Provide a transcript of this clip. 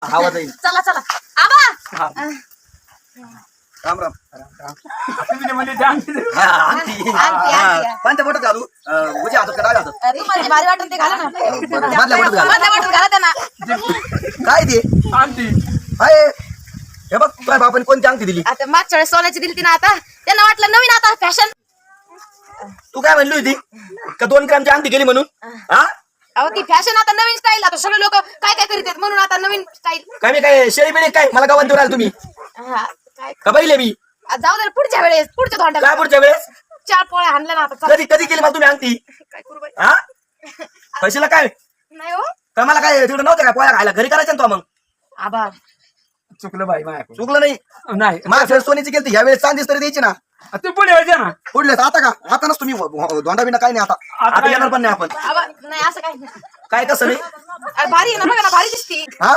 आवाज येईल. चला चला आबा राम राम. तुम्ही म्हणजे ते आणते ते. हा, आणती. हा, कोणत्या बोटात घालू? उजव्या हातात का डाव्या हातात? तुम्हाला जे भारी वाटत ते घाला ना मधल्या बोटात घाल. मधल्या वाटत घाला त्यांना काय ते आणते. अरे हे बघ तुझ्या बापाने कोणती अंगठी दिली? आता मागच्या वेळेस सोन्याची दिली ना आता त्यांना वाटलं नवीन आता फॅशन तू काय म्हणली होती का 2 ग्रॅमची अंगठी गेली म्हणून? हा अहो ती फॅशन आता नवीन स्टाईल आता सगळे लोक काय काय करीत आहेत म्हणून आता नवीन स्टाईल काय मी काय शेळी बिळी काय मला गावात देऊ राहिला तुम्ही काय का बहिले मी जाऊ दे पुढच्या वेळेस पुढच्या काय धोंड्याला पुढच्या वेळेस 4 पोळ्या आणल्या ना आता चला. कधी कधी केली मला तुम्ही अंगठी? काय करू बाई हा पैशाला काय नाही हो का मला काय तिकडे नव्हतं काय पोळ्या खायला घरी करायचं ना तो मग? आबा चुकलं बाई माझ्याकडून. चुकलं नाही. नाही माझ्या सोनीची केली ह्या वेळेस चांदीच तरी द्यायची ना. तू पुढे यायचे ना. पुढले आता का आता नसतो मी धोंडा बिंडा काय नाही आता आता आता येणार पण नाही आपण. आबा नाही असं काही नाही काय कसं नाही अरे भारी आहे ना बघा ना भारी दिसती हा